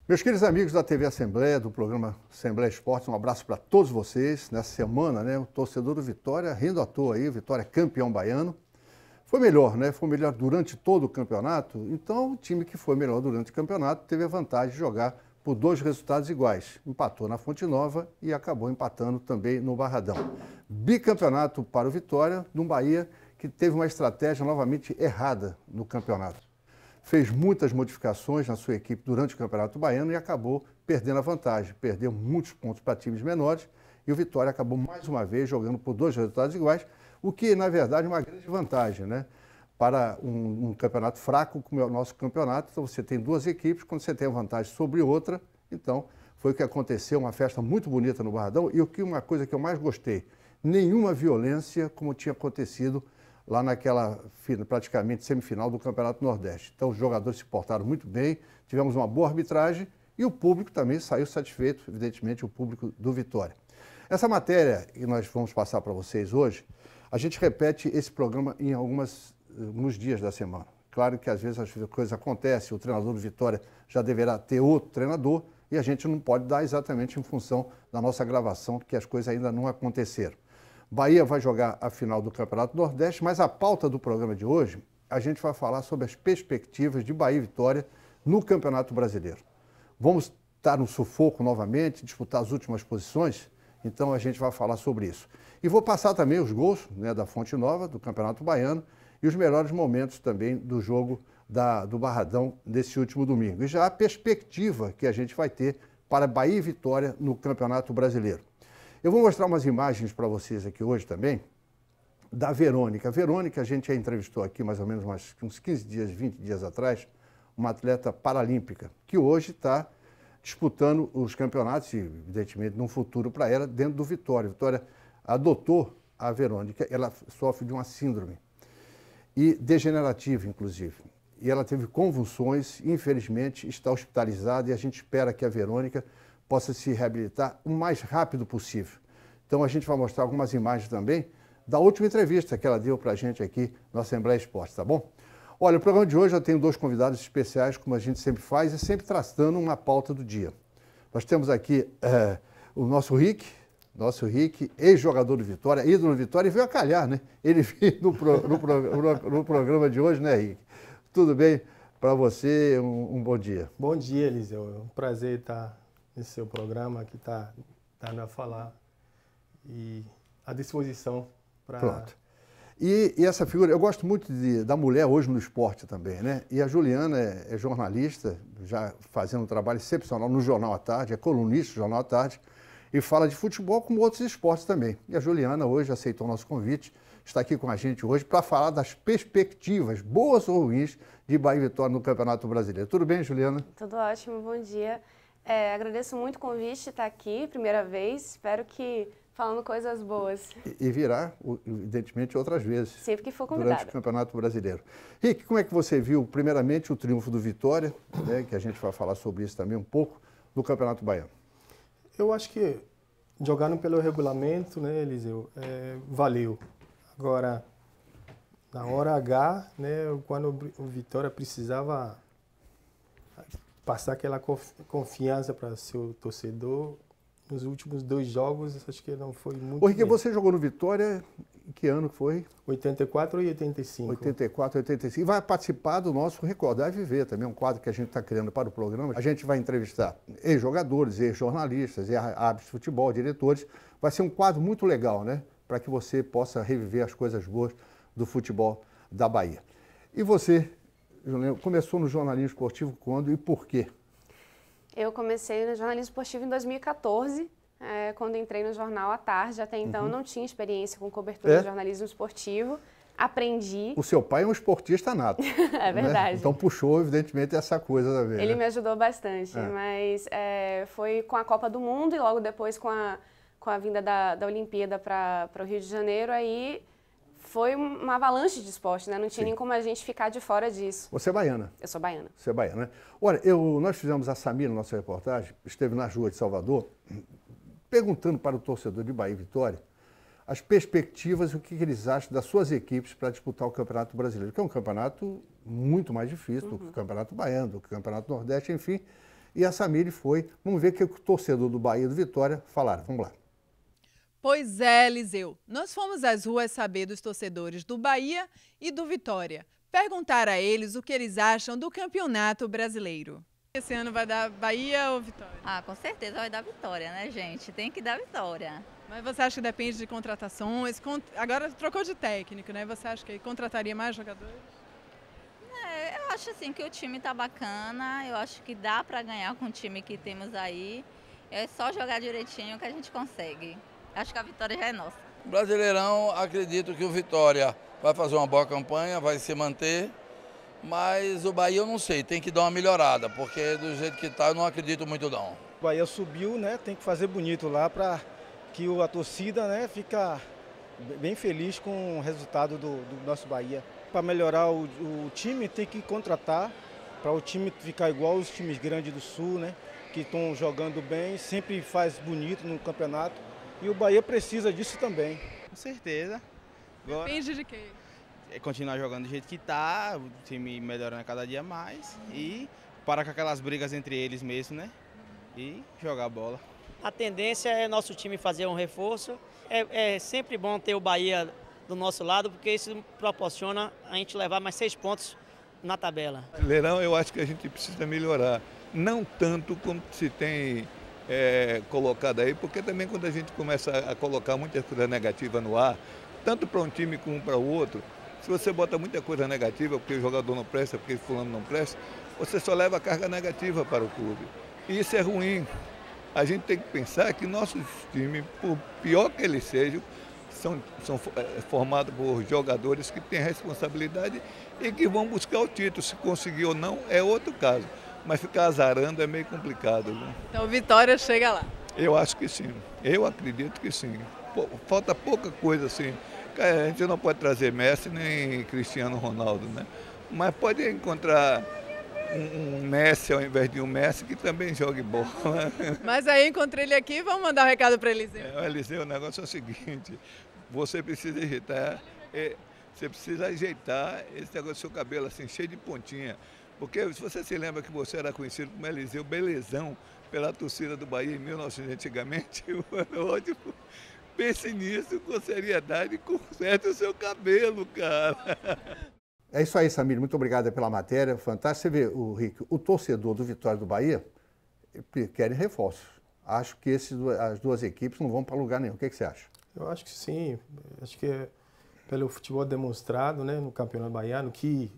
Meus queridos amigos da TV Assembleia, do programa Assembleia Esportes, um abraço para todos vocês. Nessa semana, né, o torcedor do Vitória rindo à toa aí, Vitória campeão baiano. Foi melhor, né? Foi melhor durante todo o campeonato. Então, o time que foi melhor durante o campeonato teve a vantagem de jogar por dois resultados iguais. Empatou na Fonte Nova e acabou empatando também no Barradão. Bicampeonato para o Vitória, no Bahia, que teve uma estratégia novamente errada no campeonato. Fez muitas modificações na sua equipe durante o Campeonato Baiano e acabou perdendo a vantagem. Perdeu muitos pontos para times menores e o Vitória acabou mais uma vez jogando por dois resultados iguais, o que, na verdade, é uma grande vantagem, né? Para um campeonato fraco como é o nosso campeonato. Então, você tem duas equipes, quando você tem vantagem sobre outra, então, foi o que aconteceu, uma festa muito bonita no Barradão e uma coisa que eu mais gostei, nenhuma violência como tinha acontecido lá naquela praticamente semifinal do Campeonato Nordeste. Então os jogadores se portaram muito bem, tivemos uma boa arbitragem e o público também saiu satisfeito, evidentemente o público do Vitória. Essa matéria que nós vamos passar para vocês hoje, a gente repete esse programa em alguns dias da semana. Claro que às vezes as coisas acontecem, o treinador do Vitória já deverá ter outro treinador e a gente não pode dar exatamente em função da nossa gravação, que as coisas ainda não aconteceram. Bahia vai jogar a final do Campeonato Nordeste, mas a pauta do programa de hoje, a gente vai falar sobre as perspectivas de Bahia e Vitória no Campeonato Brasileiro. Vamos estar no sufoco novamente, disputar as últimas posições, então a gente vai falar sobre isso. E vou passar também os gols, né, da Fonte Nova, do Campeonato Baiano, e os melhores momentos também do jogo do Barradão desse último domingo. E já a perspectiva que a gente vai ter para Bahia e Vitória no Campeonato Brasileiro. Eu vou mostrar umas imagens para vocês aqui hoje também, da Verônica. A Verônica, a gente já entrevistou aqui mais ou menos uns 15 dias, 20 dias atrás, uma atleta paralímpica, que hoje está disputando os campeonatos, e evidentemente num futuro para ela, dentro do Vitória. A Vitória adotou a Verônica, ela sofre de uma síndrome, e degenerativa, inclusive. E ela teve convulsões, infelizmente está hospitalizada, e a gente espera que a Verônica possa se reabilitar o mais rápido possível. Então a gente vai mostrar algumas imagens também da última entrevista que ela deu para a gente aqui na Assembleia Esportes, tá bom? Olha, o programa de hoje eu tenho dois convidados especiais, como a gente sempre faz, e sempre traçando uma pauta do dia. Nós temos aqui o nosso Rick, ex-jogador do Vitória, ídolo do Vitória, e veio a calhar, né? Ele veio no programa de hoje, né, Rick? Tudo bem para você? Um bom dia. Bom dia, Eliseu. É um prazer estar nesse seu programa que está dando a falar e à disposição para... Pronto. E essa figura, eu gosto muito da mulher hoje no esporte também, né? E a Juliana é jornalista, já fazendo um trabalho excepcional no Jornal à Tarde, é colunista do Jornal à Tarde, e fala de futebol como outros esportes também. E a Juliana hoje aceitou o nosso convite, está aqui com a gente hoje para falar das perspectivas, boas ou ruins, de Bahia e Vitória no Campeonato Brasileiro. Tudo bem, Juliana? Tudo ótimo, bom dia. Agradeço muito o convite de estar aqui, primeira vez, espero que falando coisas boas. E virá, evidentemente, outras vezes. Sempre que for convidado. Durante o Campeonato Brasileiro. Rick, como é que você viu, primeiramente, o triunfo do Vitória, né, que a gente vai falar sobre isso também um pouco, no Campeonato Baiano? Eu acho que jogando pelo regulamento, né, Eliseu, valeu. Agora, na hora H, né, quando o Vitória precisava passar aquela confiança para o seu torcedor, nos últimos dois jogos, acho que não foi muito Ô, Rick, você jogou no Vitória, em que ano foi? 84 e 85. 84 e 85. E vai participar do nosso Recordar e Viver, também um quadro que a gente está criando para o programa. A gente vai entrevistar ex-jogadores, ex-jornalistas, árbitros de futebol, diretores. Vai ser um quadro muito legal, né? Para que você possa reviver as coisas boas do futebol da Bahia. E você, Juliana, começou no jornalismo esportivo quando e por quê? Eu comecei no jornalismo esportivo em 2014, quando entrei no Jornal à Tarde. Até então não tinha experiência com cobertura de jornalismo esportivo. Aprendi. O seu pai é um esportista nato. É verdade. Né? Então puxou, evidentemente, essa coisa também. Ele me ajudou bastante, mas foi com a Copa do Mundo e logo depois com a vinda da Olimpíada para o Rio de Janeiro, aí foi uma avalanche de esporte, né? Não tinha nem como a gente ficar de fora disso. Você é baiana? Eu sou baiana. Você é baiana, né? Olha, nós fizemos a Samira, nossa reportagem, esteve nas ruas de Salvador, perguntando para o torcedor de Bahia e Vitória as perspectivas, o que eles acham das suas equipes para disputar o Campeonato Brasileiro, que é um campeonato muito mais difícil do que o Campeonato Baiano, do que o Campeonato Nordeste, enfim. E a Samire foi. Vamos ver o que o torcedor do Bahia e do Vitória falaram. Vamos lá. Pois é, Eliseu. Nós fomos às ruas saber dos torcedores do Bahia e do Vitória. Perguntar a eles o que eles acham do Campeonato Brasileiro. Esse ano vai dar Bahia ou Vitória? Ah, com certeza vai dar Vitória, né, gente? Tem que dar Vitória. Mas você acha que depende de contratações? Agora trocou de técnico, né? Você acha que contrataria mais jogadores? Eu acho assim que o time tá bacana, eu acho que dá para ganhar com o time que temos aí. É só jogar direitinho que a gente consegue. Acho que a vitória já é nossa. Brasileirão, acredito que o Vitória vai fazer uma boa campanha, vai se manter, mas o Bahia eu não sei, tem que dar uma melhorada, porque do jeito que está eu não acredito muito não. O Bahia subiu, né? Tem que fazer bonito lá para que a torcida, né, fica bem feliz com o resultado do nosso Bahia. Para melhorar o time tem que contratar, para o time ficar igual os times grandes do Sul, né? Que estão jogando bem, sempre faz bonito no campeonato. E o Bahia precisa disso também. Com certeza. Agora, Depende de quê? é continuar jogando do jeito que está, o time melhorando a cada dia mais e parar com aquelas brigas entre eles mesmo, né? E jogar a bola. A tendência é nosso time fazer um reforço. É sempre bom ter o Bahia do nosso lado, porque isso proporciona a gente levar mais 6 pontos na tabela. Leirão, eu acho que a gente precisa melhorar. Não tanto como se tem colocado aí, porque também quando a gente começa a colocar muita coisa negativa no ar, tanto para um time como para o outro, se você bota muita coisa negativa, porque o jogador não presta, porque o fulano não presta, você só leva carga negativa para o clube. E isso é ruim. A gente tem que pensar que nossos times, por pior que eles sejam, são formados por jogadores que têm responsabilidade e que vão buscar o título. Se conseguir ou não, é outro caso. Mas ficar azarando é meio complicado. Viu? Então Vitória chega lá. Eu acho que sim. Eu acredito que sim. Falta pouca coisa assim. A gente não pode trazer Messi nem Cristiano Ronaldo, né? Mas pode encontrar um Messi ao invés de um Messi que também jogue bola. Mas aí encontrei ele aqui, vamos mandar um recado para Eliseu. Eliseu, o negócio é o seguinte, você precisa ajeitar esse negócio do seu cabelo assim, cheio de pontinha. Porque se você se lembra que você era conhecido como Eliseu Belezão pela torcida do Bahia em 1900 antigamente, ótimo. Pense nisso com seriedade e conserte o seu cabelo, cara. É isso aí, Samir. Muito obrigado pela matéria. Fantástico. Você vê, Rick, o torcedor do Vitória do Bahia querem reforços. Acho que as duas equipes não vão para lugar nenhum. O que você acha? Eu acho que sim. Acho que pelo futebol demonstrado, né, no Campeonato Baiano, que,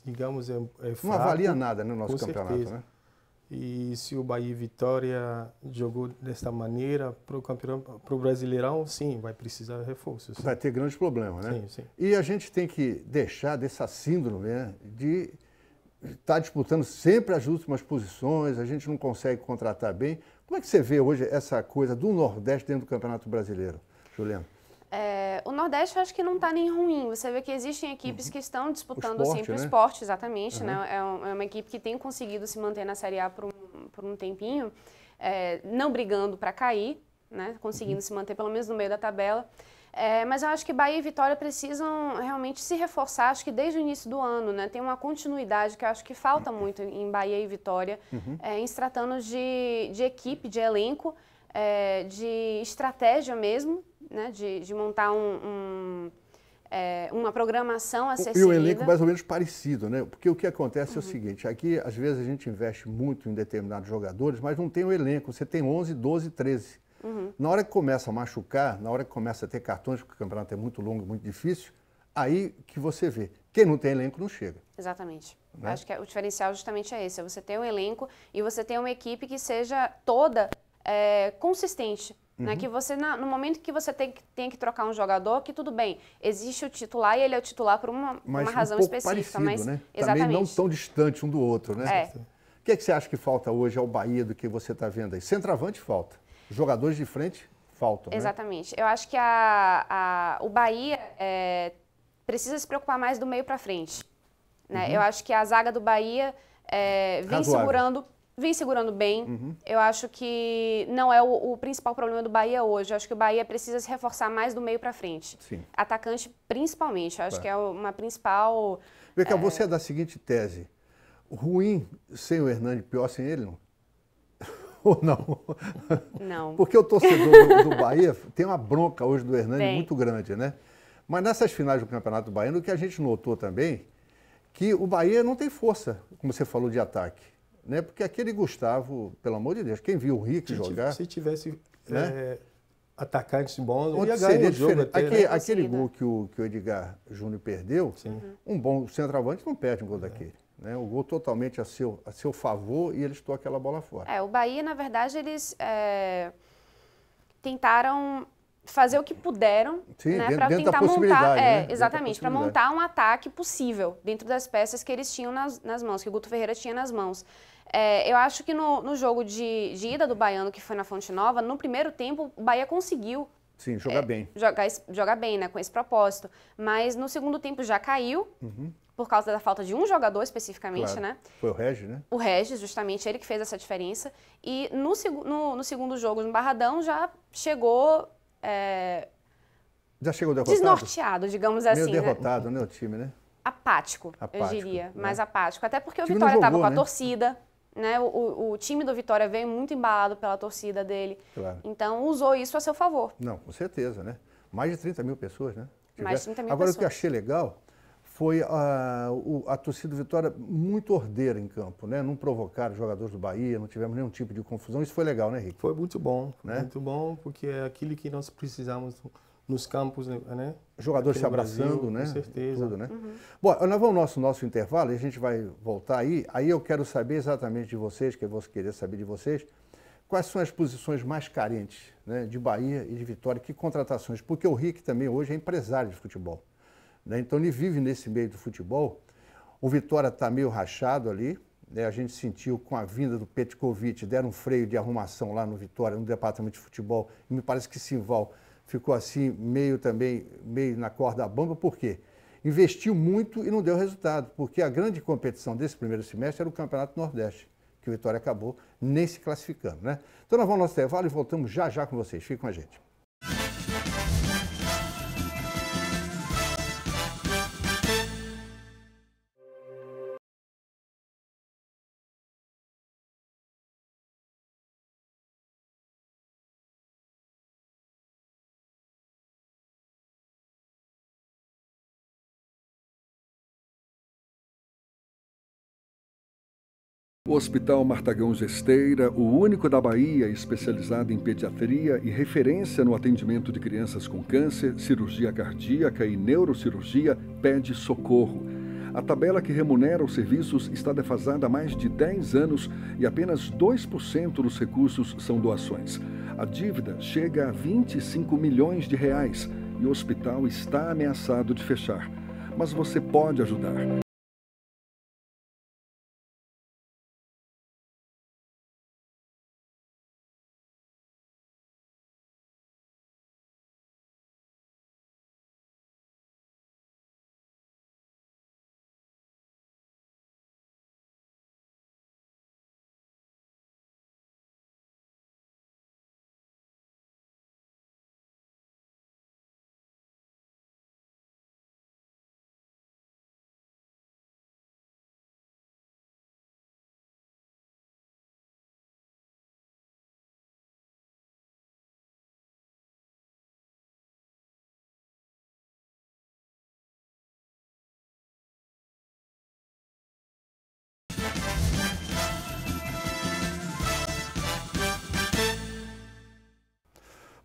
digamos, é fraco. Não avalia nada no nosso com campeonato, certeza. né? E se o Bahia e Vitória jogou desta maneira para o Brasileirão, sim, vai precisar de reforços. Vai ter grandes problemas, né? Sim, sim. E a gente tem que deixar dessa síndrome, né, de estar disputando sempre as últimas posições, a gente não consegue contratar bem. Como é que você vê hoje essa coisa do Nordeste dentro do Campeonato Brasileiro, Juliana? O Nordeste eu acho que não está nem ruim. Você vê que existem equipes que estão disputando esporte, sempre né? o esporte, exatamente. Né? É uma equipe que tem conseguido se manter na Série A por um tempinho, não brigando para cair, né? Conseguindo se manter pelo menos no meio da tabela. Mas eu acho que Bahia e Vitória precisam realmente se reforçar, acho que desde o início do ano, né? Tem uma continuidade que eu acho que falta muito em Bahia e Vitória, em se tratando de equipe, de elenco, de estratégia mesmo, né? De montar uma programação a ser seguida. E o elenco mais ou menos parecido, né? Porque o que acontece é o seguinte, aqui às vezes a gente investe muito em determinados jogadores, mas não tem o elenco, você tem 11, 12, 13. Na hora que começa a machucar, na hora que começa a ter cartões, porque o campeonato é muito longo, muito difícil, aí que você vê. Quem não tem elenco não chega. Exatamente. Né? Acho que o diferencial justamente é esse, é você ter um elenco e você ter uma equipe que seja toda consistente. Né? Que você, no momento que você tem que trocar um jogador, que tudo bem, existe o titular e ele é o titular por uma razão específica. Parecido, né? Exatamente. Também não tão distante um do outro, né? O que você acha que falta hoje ao Bahia do que você está vendo aí? Centroavante falta. Jogadores de frente faltam, né? Exatamente. Eu acho que o Bahia precisa se preocupar mais do meio para frente. Né? Eu acho que a zaga do Bahia vem segurando bem. Eu acho que não é o principal problema do Bahia hoje. Eu acho que o Bahia precisa se reforçar mais do meio para frente. Sim. Atacante, principalmente. Eu acho que é uma principal... Vê que você é da seguinte tese. Ruim sem o Hernani, pior sem ele, não? Ou não? Não. Porque o torcedor do Bahia tem uma bronca hoje do Hernani muito grande, né? Mas nessas finais do Campeonato Baiano, o que a gente notou também, que o Bahia não tem força, como você falou, de ataque. Né? Porque aquele Gustavo, pelo amor de Deus, quem viu o Rick jogar... Se tivesse atacantes bons, ia ganhar o jogo até, aquele gol que o Edgar Júnior perdeu, um bom centroavante não perde um gol daquele. Né? O gol totalmente a seu favor e eles tocam aquela bola fora. O Bahia, na verdade, eles tentaram fazer o que puderam, né, para tentar montar, exatamente, para montar um ataque possível dentro das peças que eles tinham nas mãos, que o Guto Ferreira tinha nas mãos. Eu acho que no jogo de ida do Baiano, que foi na Fonte Nova, no primeiro tempo o Bahia conseguiu jogar bem. Jogar bem, né, com esse propósito. Mas no segundo tempo já caiu, por causa da falta de um jogador especificamente, né? Foi o Regis, né? O Regis, justamente, ele que fez essa diferença. E no segundo jogo, no Barradão, já chegou... já chegou derrotado? Desnorteado, digamos assim. Meio derrotado, né, o time, né? Apático, eu diria. Né? Mais apático. Até porque o Vitória estava com a torcida, né? O time do Vitória veio muito embalado pela torcida dele. Claro. Então, usou isso a seu favor. Não, com certeza, né? Mais de 30 mil pessoas, né? Mais de 30 mil Agora, pessoas. o que eu achei legal foi a torcida do Vitória muito ordeira em campo, né? Não provocaram os jogadores do Bahia, não tivemos nenhum tipo de confusão. Isso foi legal, né, Henrique? Foi muito bom, muito bom, porque é aquilo que nós precisamos nos campos, né? Jogadores se abraçando, Brasil, né? Com certeza. Tudo, né? Bom, nós vamos ao nosso intervalo e a gente vai voltar aí. Aí eu quero saber exatamente de vocês, que eu vou querer saber de vocês, quais são as posições mais carentes, né, de Bahia e de Vitória, que contratações? Porque o Rick também hoje é empresário de futebol. Né? Então ele vive nesse meio do futebol. O Vitória está meio rachado ali, né? A gente sentiu com a vinda do Petkovic, deram um freio de arrumação lá no Vitória, no departamento de futebol, e me parece que Simval ficou assim meio na corda bamba. Por quê? Investiu muito e não deu resultado, porque a grande competição desse primeiro semestre era o Campeonato Nordeste, que o Vitória acabou nem se classificando, né? Então nós vamos ao nosso intervalo e voltamos já já com vocês. Fiquem com a gente. O Hospital Martagão Gesteira, o único da Bahia especializado em pediatria e referência no atendimento de crianças com câncer, cirurgia cardíaca e neurocirurgia, pede socorro. A tabela que remunera os serviços está defasada há mais de 10 anos e apenas 2% dos recursos são doações. A dívida chega a 25 milhões de reais e o hospital está ameaçado de fechar. Mas você pode ajudar.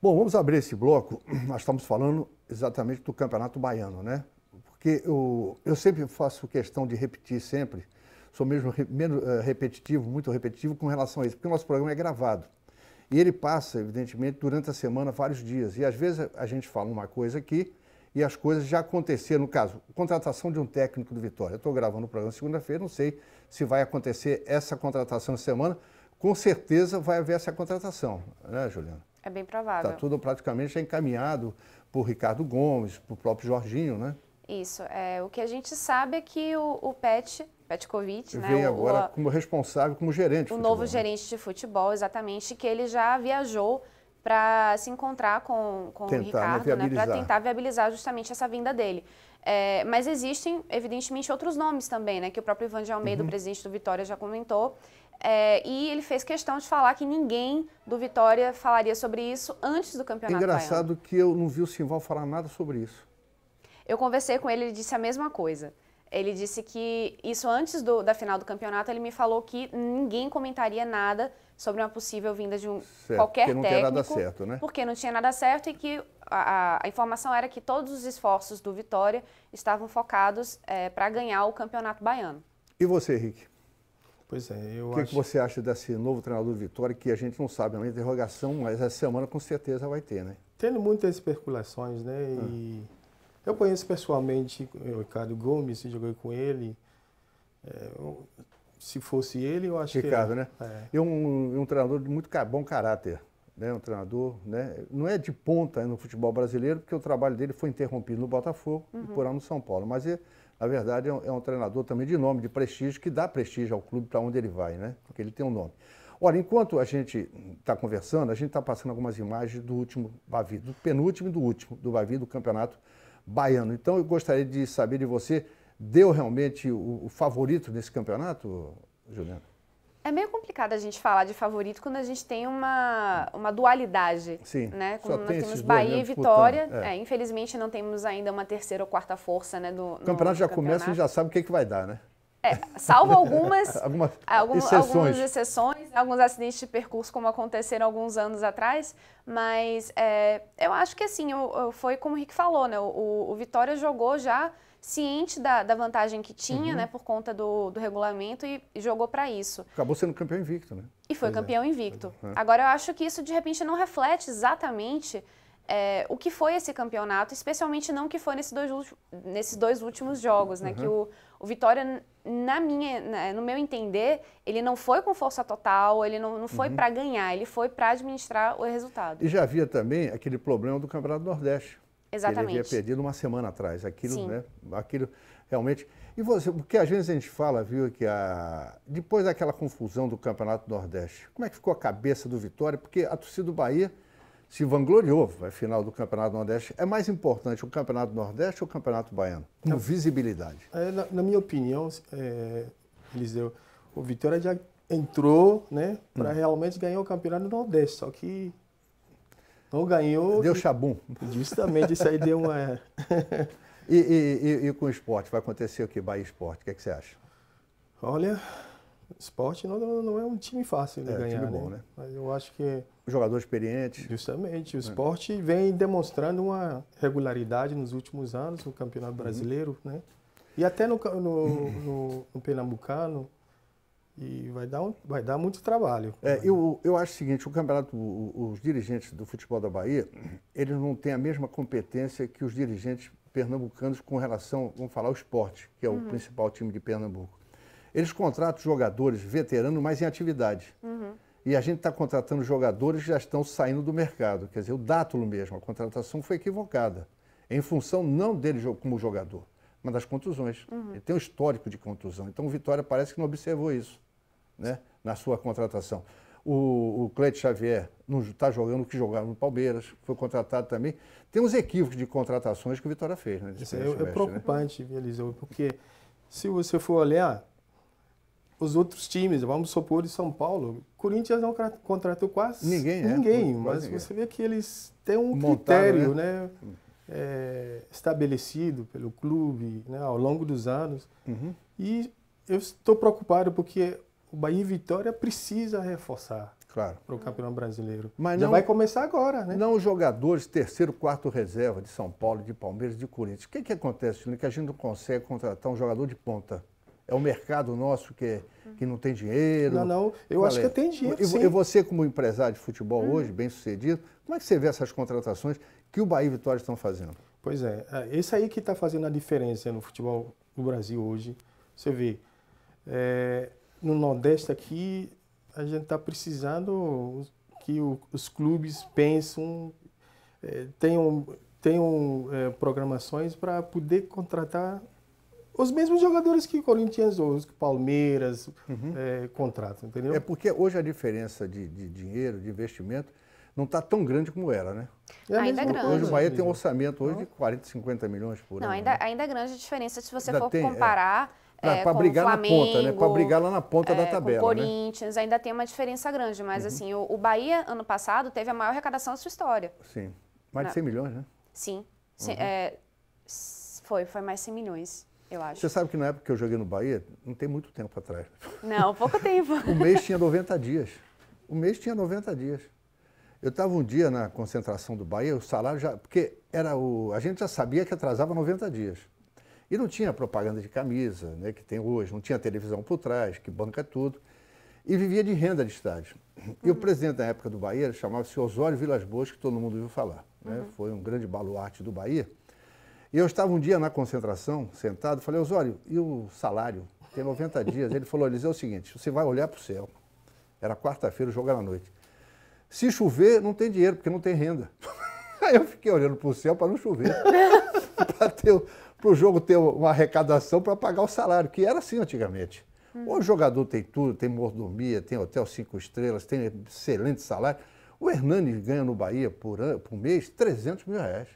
Bom, vamos abrir esse bloco. Nós estamos falando exatamente do Campeonato Baiano, né? Porque eu sempre faço questão de repetir sempre, sou mesmo menos repetitivo, muito repetitivo com relação a isso, porque o nosso programa é gravado. E ele passa, evidentemente, durante a semana, vários dias. E às vezes a gente fala uma coisa aqui e as coisas já aconteceram. No caso, contratação de um técnico do Vitória. Eu estou gravando o programa segunda-feira, não sei se vai acontecer essa contratação essa semana. Com certeza vai haver essa contratação, né, Juliana? É bem provável. Está tudo praticamente já encaminhado por Ricardo Gomes, por próprio Jorginho, né? Isso. O que a gente sabe é que o Petkovic, né? Vem agora como responsável, como gerente de futebol. O novo gerente de futebol, exatamente, que ele já viajou para se encontrar com o Ricardo, né? Para tentar viabilizar justamente essa vinda dele. Mas existem, evidentemente, outros nomes também, né? Que o próprio Ivan de Almeida, o presidente do Vitória, já comentou. E ele fez questão de falar que ninguém do Vitória falaria sobre isso antes do campeonato Engraçado baiano. que eu não vi o Simval falar nada sobre isso. Eu conversei com ele, ele disse a mesma coisa. Ele disse que isso antes da final do campeonato, ele me falou que ninguém comentaria nada sobre uma possível vinda de qualquer técnico. Porque não tinha nada certo, né? Porque não tinha nada certo e que a informação era que todos os esforços do Vitória estavam focados para ganhar o campeonato baiano. E você, Henrique? Pois é, eu acho... O que você acha desse novo treinador do Vitória, que a gente não sabe, é uma interrogação, mas essa semana com certeza vai ter, né? Tendo muitas especulações, né? E eu conheço pessoalmente o Ricardo Gomes, joguei com ele. Se fosse ele, eu acho Ricardo, que... né? É um treinador de muito bom caráter, né? Um treinador, né? Não é de ponta no futebol brasileiro, porque o trabalho dele foi interrompido no Botafogo e por ano no São Paulo. Mas, na verdade, é um treinador também de nome, de prestígio, que dá prestígio ao clube para onde ele vai, né? Porque ele tem um nome. Olha, enquanto a gente está conversando, a gente está passando algumas imagens do último Bavi, do penúltimo e do último, do Bavi, do Campeonato Baiano. Então, eu gostaria de saber de você, deu realmente o favorito nesse campeonato, Juliana? É meio complicado a gente falar de favorito quando a gente tem uma dualidade. Sim, né? Como nós tem temos Bahia e Vitória. Infelizmente, não temos ainda uma terceira ou quarta força, né, o campeonato já começa e a gente já sabe o que vai dar, né? Salvo algumas exceções, alguns acidentes de percurso, como aconteceram alguns anos atrás, mas eu acho que assim, foi como o Rick falou, né? O Vitória jogou já ciente da vantagem que tinha, né, por conta do regulamento e jogou para isso. Acabou sendo campeão invicto, né? E foi campeão invicto. Agora, eu acho que isso, de repente, não reflete exatamente o que foi esse campeonato, especialmente não o que foi nesses dois últimos jogos, né? Que o Vitória, no meu entender, ele não foi com força total, ele não foi para ganhar, ele foi para administrar o resultado. E já havia também aquele problema do Campeonato do Nordeste. Exatamente. Ele havia perdido uma semana atrás. Aquilo realmente... E você, porque às vezes a gente fala, viu, que depois daquela confusão do Campeonato do Nordeste, como é que ficou a cabeça do Vitória? Porque a torcida do Bahia se vangloriou na final do Campeonato do Nordeste. É mais importante o Campeonato do Nordeste ou o Campeonato Baiano? Com visibilidade. Na minha opinião, Eliseu, o Vitória já entrou, né, para realmente ganhar o Campeonato do Nordeste, só que não ganhou. Deu chabum. Justamente, isso aí deu uma... E com o esporte, vai acontecer o que? Bahia Esporte, o que você acha? Olha, o esporte não é um time fácil de ganhar, time bom, né? Mas eu acho que... Jogador experiente. Justamente, o esporte vem demonstrando uma regularidade nos últimos anos no Campeonato Brasileiro, né? E até no Pernambucano. E vai dar muito trabalho. Eu acho o seguinte, o campeonato, os dirigentes do futebol da Bahia, eles não têm a mesma competência que os dirigentes pernambucanos com relação, vamos falar, ao esporte, que é o principal time de Pernambuco. Eles contratam jogadores veteranos, mas em atividade. E a gente está contratando jogadores que já estão saindo do mercado. Quer dizer, o Dátulo mesmo, a contratação foi equivocada. Em função não dele como jogador, mas das contusões. Ele tem um histórico de contusão. Então o Vitória parece que não observou isso, né, na sua contratação. O Cleide Xavier não está jogando o que jogava no Palmeiras, foi contratado também. Tem uns equívocos de contratações que o Vitória fez. Né, isso é preocupante, né? Eliseu, porque se você for olhar os outros times, vamos supor de São Paulo, o Corinthians não contratou quase ninguém, mas você vê que eles têm um critério, né, estabelecido pelo clube, né, ao longo dos anos. E eu estou preocupado porque o Bahia e Vitória precisa reforçar para o Campeonato Brasileiro. Mas já vai começar agora, né? Não os jogadores terceiro, quarto reserva de São Paulo, de Palmeiras, de Corinthians. O que acontece, Juninho, que a gente não consegue contratar um jogador de ponta? É o mercado nosso que não tem dinheiro? Não, eu acho que tem dinheiro, sim. E você, como empresário de futebol hoje, bem sucedido, como é que você vê essas contratações que o Bahia e Vitória estão fazendo? Pois é, esse aí que está fazendo a diferença no futebol do Brasil hoje. Você vê, no Nordeste aqui, a gente está precisando que os clubes pensem, tenham programações para poder contratar os mesmos jogadores que Corinthians ou Palmeiras contratam, entendeu? É porque hoje a diferença de dinheiro, de investimento, não está tão grande como era, né? Ainda é grande. Hoje o Bahia tem um orçamento hoje de 40, 50 milhões por ano. Ainda é grande a diferença se você for comparar Para brigar Flamengo, na ponta, né? Para brigar lá na ponta da tabela. Com o Corinthians, né? Ainda tem uma diferença grande, mas assim, o Bahia, ano passado, teve a maior arrecadação da sua história. Sim. Mais de 100 milhões, né? Sim. Foi mais 100 milhões, eu acho. Você sabe que na época que eu joguei no Bahia, não tem muito tempo atrás. Não, pouco tempo. O mês tinha 90 dias. O mês tinha 90 dias. Eu estava um dia na concentração do Bahia, o salário já... Porque a gente já sabia que atrasava 90 dias. E não tinha propaganda de camisa, né, que tem hoje, não tinha televisão por trás, que banca tudo. E vivia de renda de estádio. E o presidente da época do Bahia chamava-se Osório Vilas Boas, que todo mundo ouviu falar. Né? Foi um grande baluarte do Bahia. E eu estava um dia na concentração, sentado, falei, Osório, e o salário? Tem 90 dias. Ele falou, Eliseu, é o seguinte, você vai olhar para o céu. Era quarta-feira, o jogo era à noite. Se chover, não tem dinheiro, porque não tem renda. Aí eu fiquei olhando para o céu para não chover. Para o jogo ter uma arrecadação para pagar o salário, que era assim antigamente. O jogador tem tudo, tem mordomia, tem hotel 5 estrelas, tem excelente salário. O Hernani ganha no Bahia por mês 300 mil reais.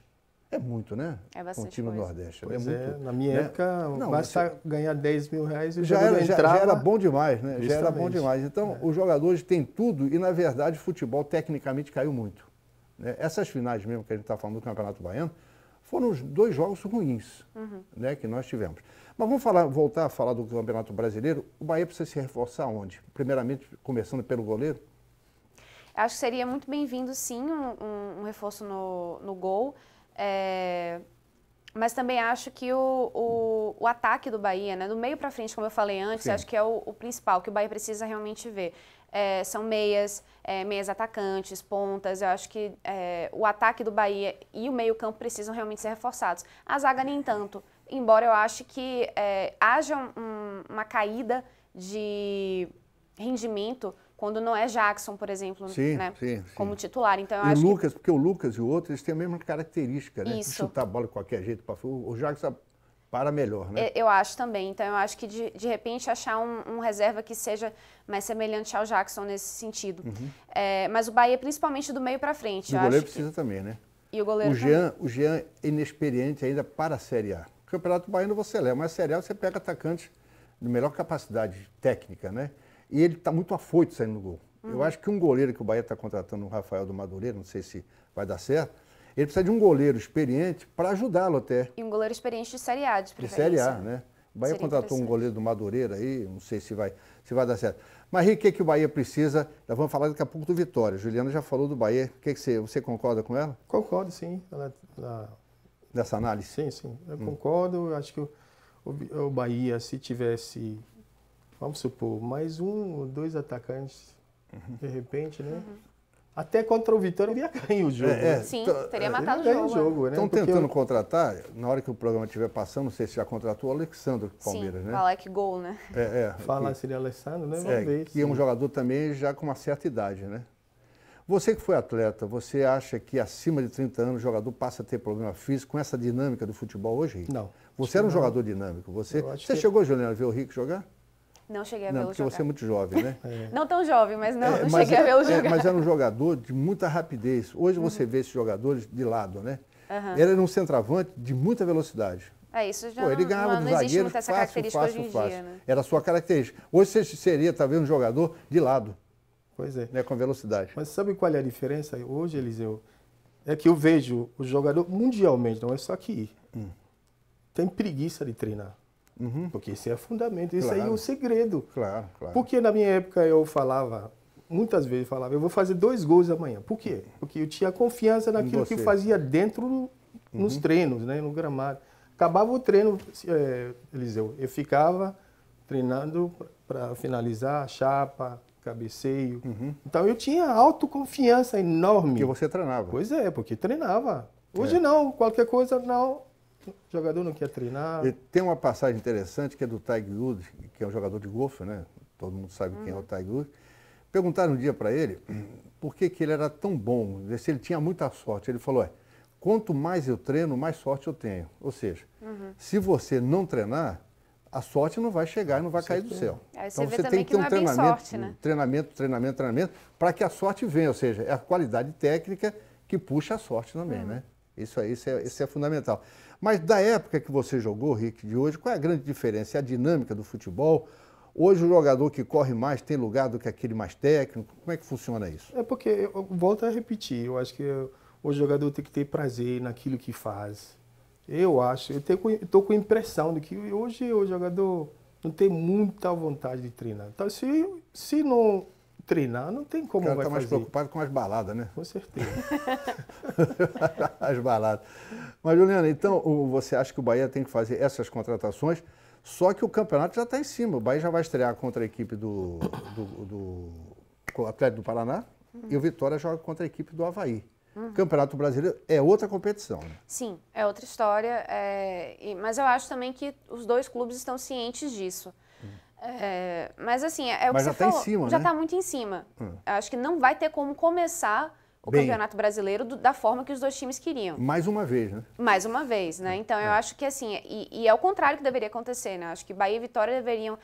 É muito, né? É bastante. Um time do Nordeste. Pois muito, na minha época, basta ganhar 10 mil reais e já era bom demais, né? Justamente. Já era bom demais. Então, os jogadores têm tudo e, na verdade, o futebol tecnicamente caiu muito. Né? Essas finais mesmo que a gente está falando do Campeonato Baiano, foram os 2 jogos ruins, né, que nós tivemos. Mas vamos voltar a falar do Campeonato Brasileiro. O Bahia precisa se reforçar onde? Primeiramente, começando pelo goleiro? Acho que seria muito bem-vindo, sim, um reforço no gol. Mas também acho que o ataque do Bahia, né, do meio para frente, como eu falei antes, acho que é o principal, que o Bahia precisa realmente ver. São meias atacantes, pontas. Eu acho que o ataque do Bahia e o meio-campo precisam realmente ser reforçados. A zaga nem tanto, embora eu ache que haja uma caída de rendimento quando não é Jackson, por exemplo, né, como titular. Então, eu acho Lucas, porque o Lucas e o outro, eles têm a mesma característica, né? De chutar a bola de qualquer jeito. O Jackson para melhor, né? Eu acho também. Então, eu acho que, de repente, achar um reserva que seja mais semelhante ao Jackson nesse sentido. Mas o Bahia, principalmente do meio para frente. O goleiro precisa também, né? E o goleiro o Jean é inexperiente ainda para a Série A. O Campeonato Baiano você leva, mas a Série A você pega atacantes de melhor capacidade técnica, né? E ele está muito afoito saindo no gol. Eu acho que um goleiro que o Bahia está contratando, o Rafael do Madureira, não sei se vai dar certo, ele precisa de um goleiro experiente para ajudá-lo até. E um goleiro experiente de Série A, de preferência. De Série A, né? O Bahia contratou um goleiro do Madureira aí, não sei se vai dar certo. Mas, Rick, o que o Bahia precisa? Nós vamos falar daqui a pouco do Vitória. Juliana já falou do Bahia. Você concorda com ela? Concordo, sim. Dessa análise? Sim. Eu concordo. Eu acho que o Bahia, se tivesse, vamos supor, mais 1 ou 2 atacantes, de repente, né? Até contra o Vitória eu ia ganhar o jogo. Sim, teria matado o jogo. Estão tentando contratar, na hora que o programa estiver passando, não sei se já contratou o Alexandre Palmeiras, né? Sim, o Alec Gol, né? Fala seria Alessandro, né? Vamos ver. Que é um jogador também já com uma certa idade, né? Você que foi atleta, você acha que acima de 30 anos o jogador passa a ter problema físico com essa dinâmica do futebol hoje? Não. Você era um jogador dinâmico. Você chegou, Juliana, a ver o Rick jogar? Não cheguei a vê-lo jogar. Porque você é muito jovem, né? Não tão jovem, mas não cheguei a vê-lo jogar. Mas era um jogador de muita rapidez. Hoje você vê esses jogadores de lado, né? Ele era um centroavante de muita velocidade. Isso já ele ganhava não existe muito essa característica hoje em dia, né? Era a sua característica. Hoje você seria, talvez, um jogador de lado. Pois é. Né, com velocidade. Mas sabe qual é a diferença hoje, Eliseu? É que eu vejo o jogador mundialmente, não é só aqui. Tem preguiça de treinar. Porque isso é fundamento, isso aí é o segredo. Claro. Porque na minha época eu falava, muitas vezes falava, eu vou fazer 2 gols amanhã. Por quê? Porque eu tinha confiança naquilo que eu fazia dentro nos treinos, né, no gramado. Acabava o treino, Eliseu, eu ficava treinando para finalizar, chapa, cabeceio. Então eu tinha autoconfiança enorme. Porque você treinava. Pois é, porque treinava. Hoje não, qualquer coisa não. O jogador não quer treinar. E tem uma passagem interessante que é do Tiger Woods, que é um jogador de golfe, né? Todo mundo sabe quem é o Tiger Woods. Perguntaram um dia para ele por que ele era tão bom, se ele tinha muita sorte. Ele falou, quanto mais eu treino, mais sorte eu tenho. Ou seja, se você não treinar, a sorte não vai chegar e não vai cair do céu. Então você tem que ter um treinamento, né? treinamento, para que a sorte venha. Ou seja, é a qualidade técnica que puxa a sorte também, né? Isso é fundamental. Mas da época que você jogou, Rick, de hoje, qual é a grande diferença? É a dinâmica do futebol? Hoje o jogador que corre mais tem lugar do que aquele mais técnico? Como é que funciona isso? É porque, eu volto a repetir, eu acho que o jogador tem que ter prazer naquilo que faz. Eu acho, eu estou com a impressão de que hoje o jogador não tem muita vontade de treinar. Então, se não treinar, não tem como vai fazer. O cara está mais preocupado com as baladas, né? Com certeza. As baladas. Mas, Juliana, então você acha que o Bahia tem que fazer essas contratações, só que o campeonato já está em cima. O Bahia já vai estrear contra a equipe do Atlético do Paraná e o Vitória joga contra a equipe do Avaí. O Campeonato Brasileiro é outra competição, né? Sim, é outra história, mas eu acho também que os dois clubes estão cientes disso. Mas assim, é o que você falou, em cima, já né? está muito em cima. Eu acho que não vai ter como começar o Campeonato Brasileiro da forma que os dois times queriam. Mais uma vez, né? Mais uma vez, né? Então eu acho que assim, e é o contrário que deveria acontecer, né? Acho que Bahia e Vitória deveriam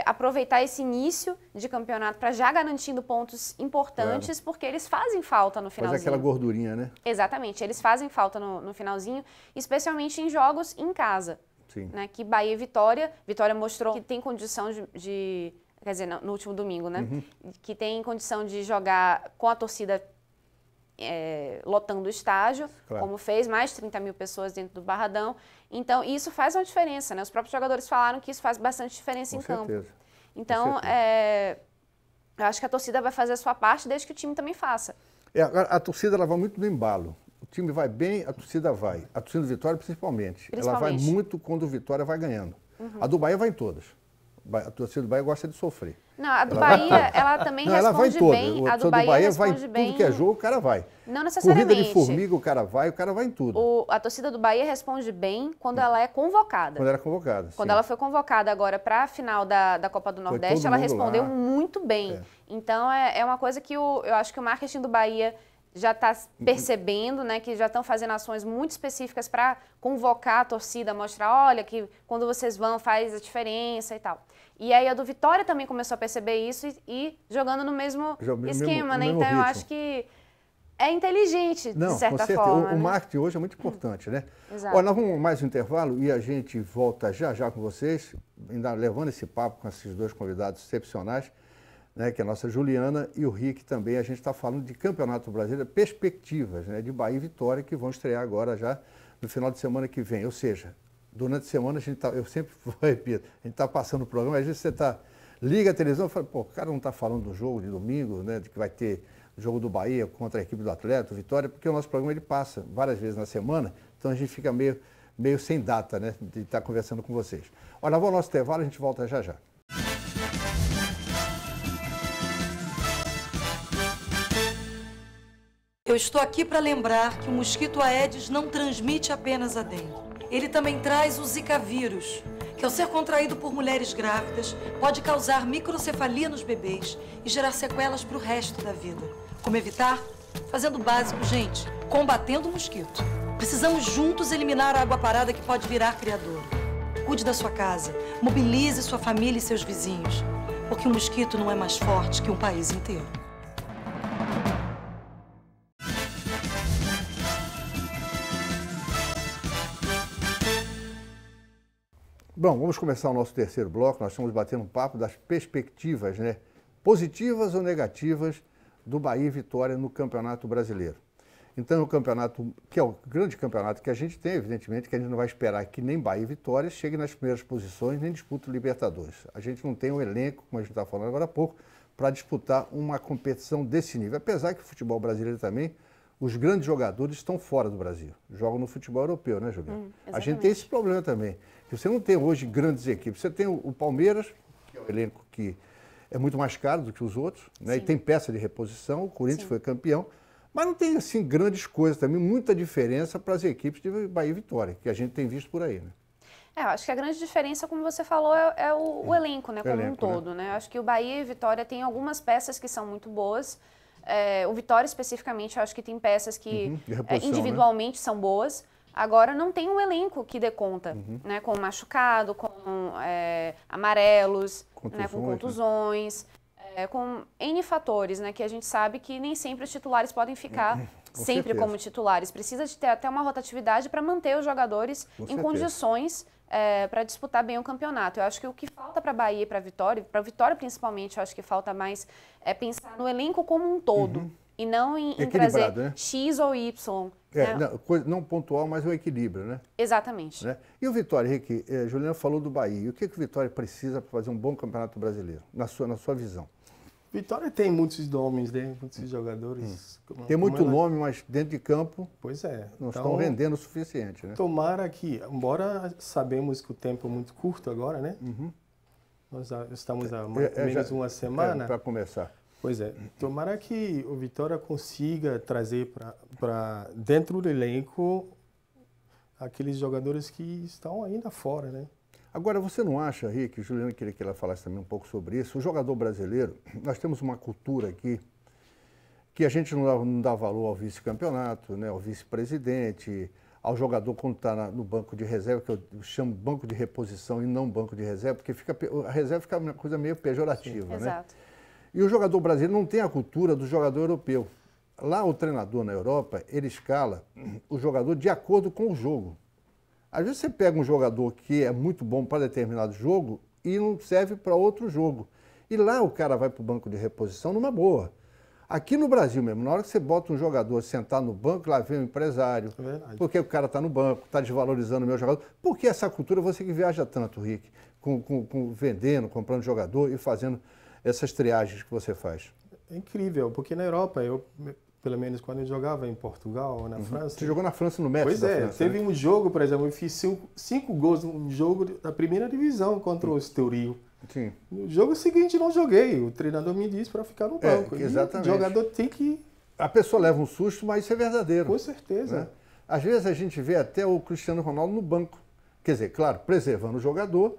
aproveitar esse início de campeonato para já garantindo pontos importantes, porque eles fazem falta no finalzinho. Faz aquela gordurinha, né? Exatamente, eles fazem falta no finalzinho, especialmente em jogos em casa. Sim. Né? Que Bahia e Vitória mostrou que tem condição de quer dizer, no último domingo, né? Que tem condição de jogar com a torcida lotando o estádio, como fez, mais de 30 mil pessoas dentro do Barradão. Então, isso faz uma diferença, né? Os próprios jogadores falaram que isso faz bastante diferença em campo. Então, eu acho que a torcida vai fazer a sua parte, desde que o time também faça. A torcida ela vai muito no embalo. O time vai bem, a torcida vai. A torcida do Vitória, principalmente. Ela vai muito quando o Vitória vai ganhando. A do Bahia vai em todas. A torcida do Bahia gosta de sofrer. Não, a do Bahia, ela também responde bem. A do Bahia responde bem. Tudo que é jogo, o cara vai. Não necessariamente. Corrida de formiga, o cara vai em tudo. A torcida do Bahia responde bem quando ela é convocada. Quando ela é convocada, Quando ela foi convocada agora para a final da Copa do Nordeste, ela respondeu muito bem. Então, é uma coisa que eu acho que o marketing do Bahia já está percebendo, né, que já estão fazendo ações muito específicas para convocar a torcida, mostrar, olha, que quando vocês vão faz a diferença e tal. E aí a do Vitória também começou a perceber isso e jogando no mesmo esquema, né? Então eu acho que é inteligente, de certa forma. O marketing hoje é muito importante, né? Exato. Olha, nós vamos mais um intervalo e a gente volta já com vocês, ainda levando esse papo com esses dois convidados excepcionais, né, que é a nossa Juliana e o Rick também. A gente está falando de Campeonato Brasileiro, perspectivas, né, de Bahia e Vitória, que vão estrear agora já no final de semana que vem. Ou seja, durante a semana, eu sempre repito, a gente está passando o programa, às vezes você liga a televisão e fala, pô, o cara não está falando do jogo de domingo, né, de que vai ter o jogo do Bahia contra a equipe do Atlético, Vitória, porque o nosso programa ele passa várias vezes na semana, então a gente fica meio sem data, né, de estar conversando com vocês. Olha, vamos ao nosso intervalo, a gente volta já. Eu estou aqui para lembrar que o mosquito Aedes não transmite apenas a dengue. Ele também traz o Zika vírus, que ao ser contraído por mulheres grávidas, pode causar microcefalia nos bebês e gerar sequelas para o resto da vida. Como evitar? Fazendo o básico, gente, combatendo o mosquito. Precisamos juntos eliminar a água parada que pode virar criador. Cuide da sua casa, mobilize sua família e seus vizinhos, porque o mosquito não é mais forte que um país inteiro. Bom, vamos começar o nosso terceiro bloco. Nós estamos batendo um papo das perspectivas, né, positivas ou negativas do Bahia e Vitória no Campeonato Brasileiro. Então, o campeonato, que é o grande campeonato que a gente tem, evidentemente, que a gente não vai esperar que nem Bahia e Vitória cheguem nas primeiras posições, nem disputem o Libertadores. A gente não tem um elenco, como a gente está falando agora há pouco, para disputar uma competição desse nível. Apesar que o futebol brasileiro também, os grandes jogadores estão fora do Brasil. Jogam no futebol europeu, né, Juliana? A gente tem esse problema também. Você não tem hoje grandes equipes. Você tem o Palmeiras, que é um elenco que é muito mais caro do que os outros, né? E tem peça de reposição. O Corinthians foi campeão. Mas não tem, assim, grandes coisas também, muita diferença para as equipes de Bahia e Vitória, que a gente tem visto por aí, né? Eu acho que a grande diferença, como você falou, é o elenco, né? Como um todo, né? Acho que o Bahia e Vitória tem algumas peças que são muito boas. O Vitória, especificamente, eu acho que tem peças que individualmente são boas. Agora, não tem um elenco que dê conta, né? Com machucado, com amarelos, né? Com contusões, com N fatores, né? Que a gente sabe que nem sempre os titulares podem ficar sempre certeza. como titulares. Precisa de ter até uma rotatividade para manter os jogadores em condições para disputar bem o campeonato. Eu acho que o que falta para a Bahia e para a Vitória principalmente, eu acho que falta mais pensar no elenco como um todo. E não em trazer, né, X ou Y. Né? Não pontual, mas o equilíbrio, né? Exatamente. Né? E o Vitória, Henrique, Juliana falou do Bahia. E o que o Vitória precisa para fazer um bom campeonato brasileiro, na sua visão? Vitória tem muitos nomes, né? Muitos jogadores. Tem muito nome, mas dentro de campo pois é, não estão rendendo o suficiente, né? Tomara que, embora sabemos que o tempo é muito curto agora, né? Nós estamos há mais ou menos uma semana. Para começar. Pois é. Tomara que o Vitória consiga trazer para dentro do elenco aqueles jogadores que estão ainda fora, né? Agora, você não acha, Rick, Juliana queria que ela falasse também um pouco sobre isso, o jogador brasileiro, nós temos uma cultura aqui que a gente não dá valor ao vice-campeonato, né, ao vice-presidente, ao jogador quando está no banco de reserva, que eu chamo banco de reposição e não banco de reserva, porque a reserva fica uma coisa meio pejorativa, né? Exato. E o jogador brasileiro não tem a cultura do jogador europeu. Lá o treinador na Europa, ele escala o jogador de acordo com o jogo. Às vezes você pega um jogador que é muito bom para determinado jogo e não serve para outro jogo. E lá o cara vai para o banco de reposição numa boa. Aqui no Brasil mesmo, na hora que você bota um jogador sentar no banco, lá vem o empresário. É verdade. Porque o cara está no banco, está desvalorizando o meu jogador. Por que essa cultura, você que viaja tanto, Rick, vendendo, comprando jogador e fazendo essas triagens que você faz? É incrível, porque na Europa, pelo menos quando eu jogava em Portugal ou na França... Você jogou na França, no Metz Pois da é, França, teve né? um jogo, por exemplo, eu fiz 5 gols num jogo da primeira divisão contra o Estoril. Sim. No jogo seguinte não joguei, o treinador me disse para ficar no banco. Exatamente. E o jogador tem que... A pessoa leva um susto, mas isso é verdadeiro. Com certeza. Né? Às vezes a gente vê até o Cristiano Ronaldo no banco. Quer dizer, claro, preservando o jogador,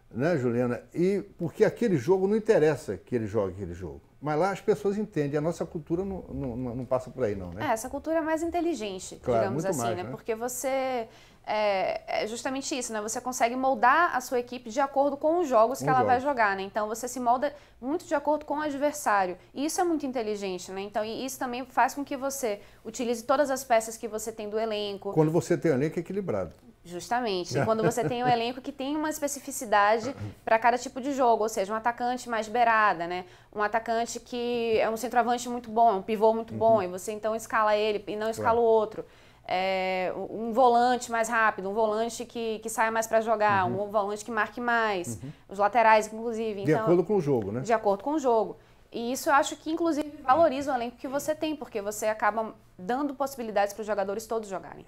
né, Juliana? E porque aquele jogo não interessa que ele jogue aquele jogo. Mas lá as pessoas entendem, a nossa cultura não passa por aí não, né? Essa cultura é mais inteligente, claro, digamos assim, mais, né? né? Porque você... É justamente isso, né? Você consegue moldar a sua equipe de acordo com os jogos que ela vai jogar, né? Então você se molda muito de acordo com o adversário. E isso é muito inteligente, né? Então isso também faz com que você utilize todas as peças que você tem do elenco. Quando você tem um elenco equilibrado. Justamente. E quando você tem um elenco que tem uma especificidade para cada tipo de jogo, ou seja, um atacante mais beirada, né? Um atacante que é um centroavante muito bom, um pivô muito bom, e você então escala ele e não escala o outro. Um volante mais rápido, um volante que saia mais para jogar, um volante que marque mais, os laterais, inclusive. De acordo com o jogo, né? De acordo com o jogo. E isso eu acho que, inclusive, valoriza o elenco que você tem, porque você acaba dando possibilidades para os jogadores todos jogarem.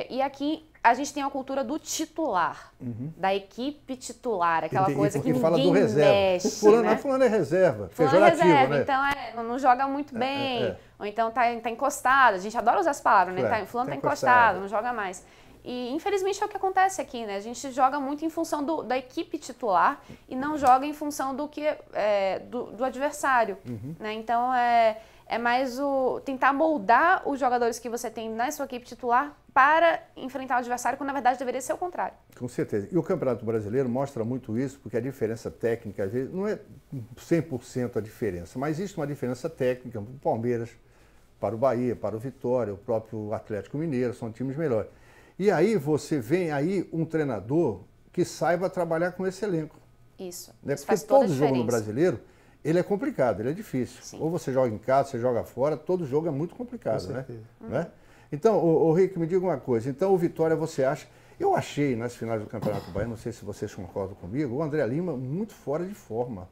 E aqui a gente tem a cultura do titular, da equipe titular, aquela coisa que ninguém fala do reserva. mexe. Fulano é reserva, fulano é reserva, né? então não joga muito bem, ou então tá encostado. A gente adora usar as palavras, né? Fulano tá encostado, não joga mais. E, infelizmente, é o que acontece aqui, né? A gente joga muito em função da equipe titular e não joga em função do adversário, né? Então, é mais tentar moldar os jogadores que você tem na sua equipe titular para enfrentar o adversário, quando, na verdade, deveria ser o contrário. Com certeza. E o Campeonato Brasileiro mostra muito isso, porque a diferença técnica, às vezes, não é 100% a diferença, mas existe uma diferença técnica para o Palmeiras, para o Bahia, para o Vitória, o próprio Atlético Mineiro, são times melhores. E aí você vem aí um treinador que saiba trabalhar com esse elenco. Isso. Né? Isso porque todo jogo no brasileiro, ele é complicado, ele é difícil. Sim. Ou você joga em casa, você joga fora, todo jogo é muito complicado, né? Né? Então, o Rick, me diga uma coisa. Então, o Vitória, você acha... Eu achei, nas finais do Campeonato Baiano, não sei se vocês concordam comigo, o André Lima muito fora de forma.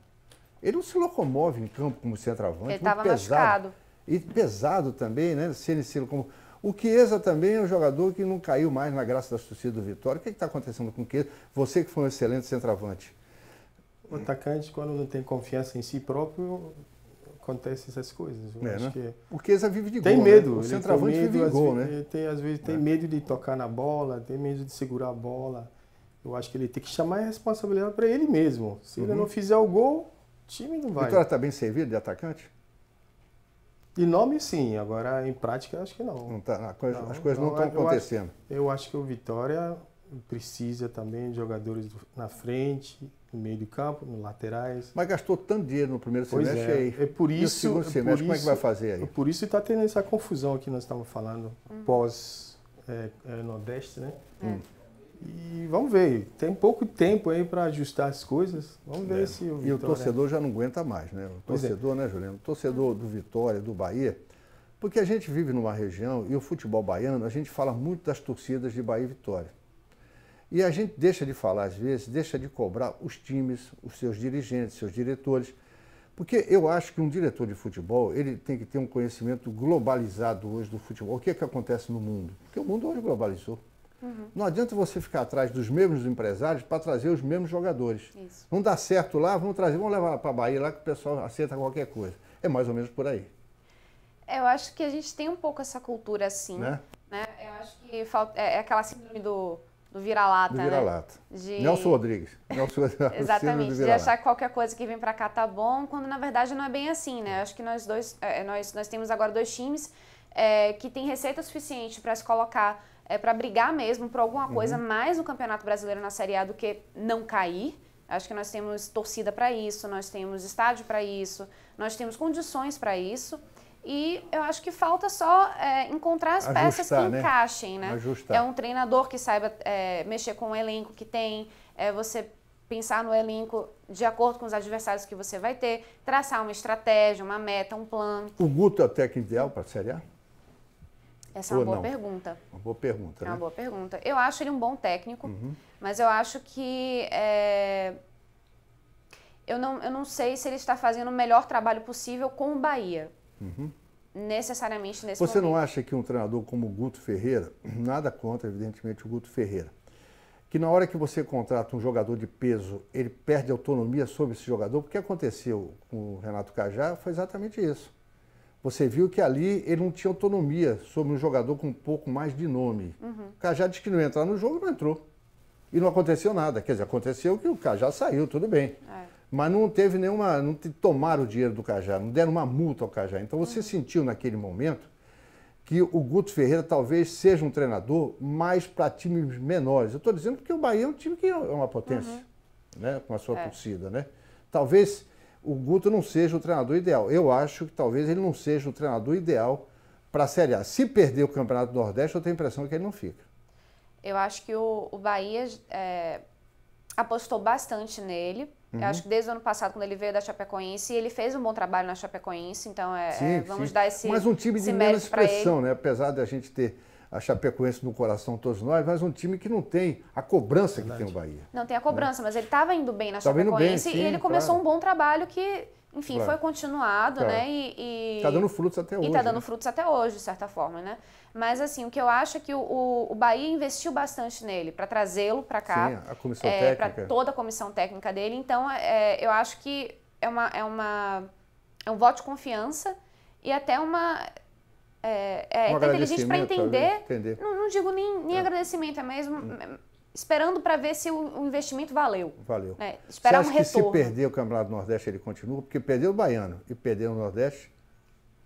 Ele não se locomove em campo como centroavante, ele estava pesado. machucado. E pesado também, né? como... O Chiesa também é um jogador que não caiu mais na graça da torcida do Vitória. O que está acontecendo com o Chiesa? Você que foi um excelente centroavante. O atacante, quando não tem confiança em si próprio, acontecem essas coisas. Acho que o Chiesa vive de gol. Tem medo. Né? O centroavante vive de gol, né? Às vezes tem medo de tocar na bola, tem medo de segurar a bola. Eu acho que ele tem que chamar a responsabilidade para ele mesmo. Se ele não fizer o gol, o time não vai. O Vitória está bem servido de atacante? De nome, sim. Agora, em prática, acho que não. As coisas não estão acontecendo. Eu acho que o Vitória precisa também de jogadores na frente, no meio de campo, nos laterais. Mas gastou tanto dinheiro no primeiro semestre aí. É por isso, e o segundo semestre, como é que vai fazer aí? Por isso está tendo essa confusão que nós estamos falando pós Nordeste, né? E vamos ver, tem pouco tempo aí para ajustar as coisas. Vamos ver se o Vitória... E o torcedor já não aguenta mais, né? O torcedor, né, Juliano? O torcedor do Vitória, do Bahia, porque a gente vive numa região, e o futebol baiano, a gente fala muito das torcidas de Bahia e Vitória. E a gente deixa de falar, às vezes, deixa de cobrar os times, os seus dirigentes, seus diretores, porque eu acho que um diretor de futebol, ele tem que ter um conhecimento globalizado hoje do futebol. O que é que acontece no mundo? Porque o mundo hoje globalizou. Não adianta você ficar atrás dos mesmos empresários para trazer os mesmos jogadores. Isso. Não dá certo lá, vamos levar para a Bahia lá que o pessoal aceita qualquer coisa. É mais ou menos por aí. Eu acho que a gente tem um pouco essa cultura assim, né? Eu acho que é aquela síndrome do vira-lata, né? Vira-lata. Nelson Rodrigues. Exatamente, de achar que qualquer coisa que vem para cá tá bom, quando na verdade não é bem assim, né? Acho que nós temos agora 2 times que têm receita suficiente para se colocar, para brigar mesmo por alguma coisa mais no Campeonato Brasileiro na Série A do que não cair. Acho que nós temos torcida para isso, nós temos estádio para isso, nós temos condições para isso. E eu acho que falta só encontrar as peças que encaixem, né? Ajustar. É um treinador que saiba mexer com o elenco que tem, você pensar no elenco de acordo com os adversários que você vai ter, traçar uma estratégia, uma meta, um plano. O Guto é o técnico ideal para a Série A? Essa é uma boa pergunta. Uma boa pergunta, né? É uma boa pergunta. Eu acho ele um bom técnico, mas eu acho que eu não sei se ele está fazendo o melhor trabalho possível com o Bahia. Necessariamente nesse momento. Você não acha que um treinador como o Guto Ferreira, nada contra, evidentemente, o Guto Ferreira, que na hora que você contrata um jogador de peso, ele perde autonomia sobre esse jogador? Porque aconteceu com o Renato Cajá, foi exatamente isso. Você viu que ali ele não tinha autonomia sobre um jogador com um pouco mais de nome. O Cajá disse que não ia entrar no jogo, não entrou. E não aconteceu nada. Quer dizer, aconteceu que o Cajá saiu, tudo bem. Mas não teve nenhuma, não tomaram o dinheiro do Cajá, não deram uma multa ao Cajá. Então você sentiu naquele momento que o Guto Ferreira talvez seja um treinador mais para times menores. Eu estou dizendo porque o Bahia é um time que é uma potência, né, com a sua torcida, né? Talvez o Guto não seja o treinador ideal. Eu acho que talvez ele não seja o treinador ideal para a Série A. Se perder o Campeonato do Nordeste, eu tenho a impressão que ele não fica. Eu acho que o Bahia apostou bastante nele. Eu acho que desde o ano passado, quando ele veio da Chapecoense, ele fez um bom trabalho na Chapecoense, então vamos dar esse Mas um time de menos expressão, né? Apesar de a gente ter a Chapecoense no coração, todos nós, mas um time que não tem a cobrança que tem o Bahia. Não tem a cobrança, mas ele estava indo bem na Chapecoense e ele começou um bom trabalho que, enfim, foi continuado, né? E está dando frutos até hoje. E está dando frutos até hoje, de certa forma, né? Mas, assim, o que eu acho é que o Bahia investiu bastante nele para trazê-lo para cá. Sim, a comissão técnica. Para toda a comissão técnica dele. Então, eu acho que é um voto de confiança e até inteligente para entender. Não digo nem agradecimento, é mesmo esperando para ver se o investimento valeu. Valeu. Esperar Você acha que se perder o Campeonato do Nordeste ele continua? Porque perdeu o Baiano e perdeu o Nordeste.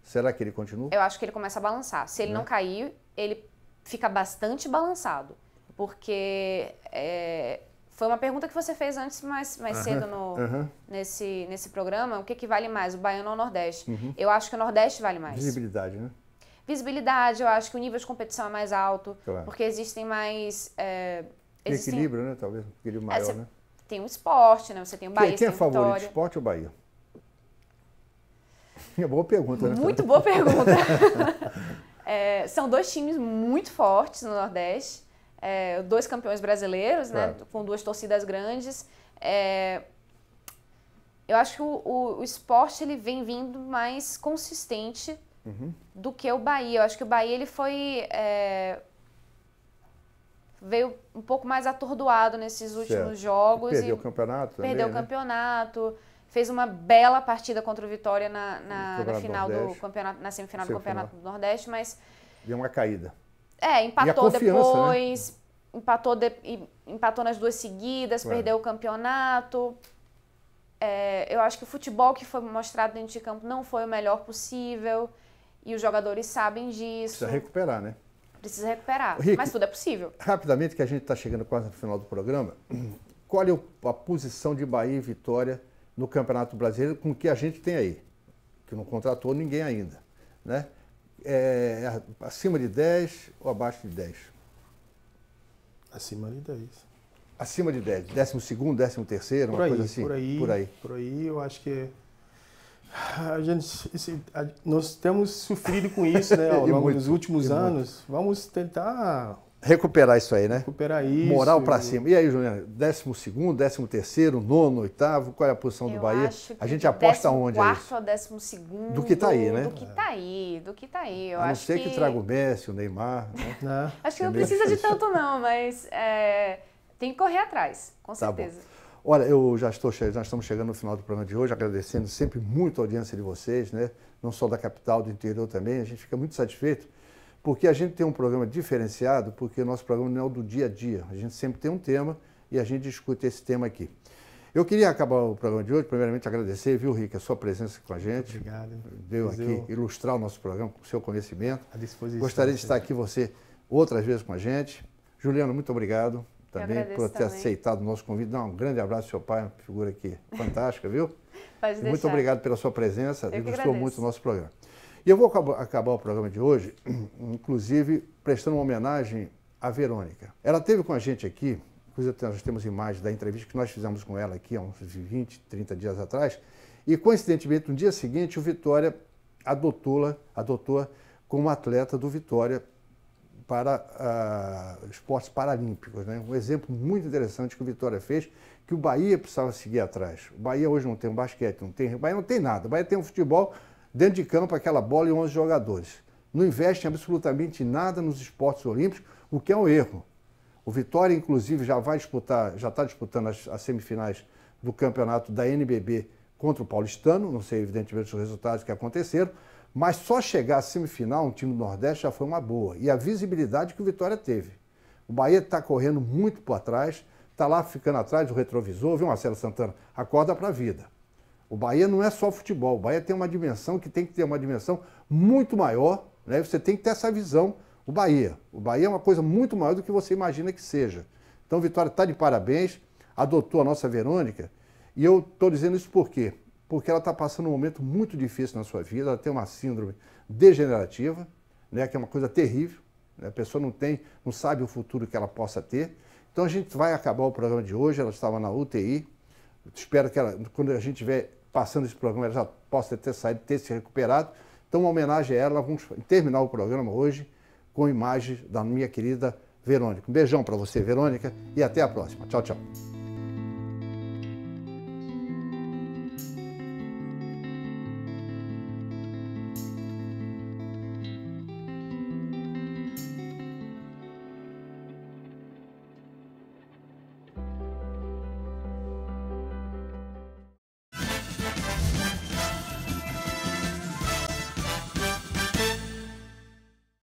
Será que ele continua? Eu acho que ele começa a balançar. Se ele não cair, ele fica bastante balançado. Porque foi uma pergunta que você fez antes, mais cedo nesse programa. O que vale mais, o Baiano ou o Nordeste? Eu acho que o Nordeste vale mais. Visibilidade, né? Visibilidade, eu acho que o nível de competição é mais alto. Claro. Porque existem mais... equilíbrio, né? Talvez um equilíbrio maior, né? Tem o esporte, né? Você tem o Bahia, quem é tem favorito, esporte ou Bahia? Boa pergunta, né? Muito boa pergunta. São 2 times muito fortes no Nordeste, 2 campeões brasileiros, claro, né? Com 2 torcidas grandes. Eu acho que o esporte ele vem vindo mais consistente do que o Bahia. Eu acho que o Bahia ele veio um pouco mais atordoado nesses últimos jogos. Perdeu o campeonato também, Perdeu o campeonato. Fez uma bela partida contra o Vitória na final do campeonato, na semifinal do Campeonato do Nordeste, mas... Deu uma caída. Empatou depois, né? Empatou nas 2 seguidas, perdeu o campeonato. Eu acho que o futebol que foi mostrado dentro de campo não foi o melhor possível e os jogadores sabem disso. Precisa recuperar, né? Precisa recuperar, Rick, mas tudo é possível. Rapidamente, que a gente está chegando quase no final do programa, qual é a posição de Bahia e Vitória no Campeonato Brasileiro com o que a gente tem aí? Que não contratou ninguém ainda, né? Acima de 10 ou abaixo de 10? Acima de 10. Acima de 10, 12º, 13º, uma coisa assim? Por aí, eu acho que nós temos sofrido com isso, né, ao longo dos últimos anos. Vamos tentar recuperar isso aí, né? Recuperar isso. Moral pra cima. E aí, Juliana, 12º, 13º, 9º, 8º, qual é a posição do Bahia? A gente aposta onde aí? 14º ou 12º. Do que tá aí, né? Do que tá aí. Eu a não acho ser que traga o Messi, o Neymar. Né? Acho que não precisa de tanto não, mas tem que correr atrás, com certeza. Bom. Olha, já estamos chegando no final do programa de hoje, agradecendo sempre muito a audiência de vocês, né? Não só da capital, do interior também. A gente fica muito satisfeito, porque a gente tem um programa diferenciado, porque o nosso programa não é o do dia a dia. A gente sempre tem um tema e a gente discute esse tema aqui. Eu queria acabar o programa de hoje, primeiramente agradecer, viu, Rick, a sua presença com a gente. Obrigado. Veio aqui ilustrar o nosso programa com o seu conhecimento. À disposição. Gostaria de estar aqui você outras vezes com a gente. Juliana, muito obrigado também por ter aceitado o nosso convite. Dá um grande abraço ao seu pai, uma figura aqui fantástica, viu? Pode deixar. Muito obrigado pela sua presença, ilustrou muito o nosso programa. E eu vou acabar o programa de hoje, inclusive, prestando uma homenagem à Verônica. Ela esteve com a gente aqui, inclusive nós temos imagens da entrevista que nós fizemos com ela aqui há uns 20, 30 dias atrás, e coincidentemente, no dia seguinte, o Vitória adotou-a como atleta do Vitória para esportes paralímpicos, né? Um exemplo muito interessante que o Vitória fez, que o Bahia precisava seguir atrás. O Bahia hoje não tem um basquete, o Bahia não tem nada. O Bahia tem um futebol dentro de campo, aquela bola e 11 jogadores. Não investe absolutamente nada nos esportes olímpicos, o que é um erro. O Vitória, inclusive, já está disputando as semifinais do campeonato da NBB contra o Paulistano, não sei evidentemente os resultados que aconteceram, mas só chegar à semifinal, um time do Nordeste, já foi uma boa. E a visibilidade que o Vitória teve. O Bahia está correndo muito por trás, está lá ficando atrás do retrovisor, viu, Marcelo Santana? Acorda para a vida. O Bahia não é só futebol, o Bahia tem uma dimensão que tem que ter uma dimensão muito maior, né? Você tem que ter essa visão. O Bahia é uma coisa muito maior do que você imagina que seja. Então, o Vitória está de parabéns, adotou a nossa Verônica, e eu estou dizendo isso por quê? Porque ela está passando um momento muito difícil na sua vida, ela tem uma síndrome degenerativa, né, que é uma coisa terrível, né, a pessoa não sabe o futuro que ela possa ter. Então a gente vai acabar o programa de hoje, ela estava na UTI, espero que quando a gente estiver passando esse programa, ela já possa ter saído, ter se recuperado. Então, uma homenagem a ela, vamos terminar o programa hoje com imagens da minha querida Verônica. Um beijão para você, Verônica, e até a próxima. Tchau, tchau.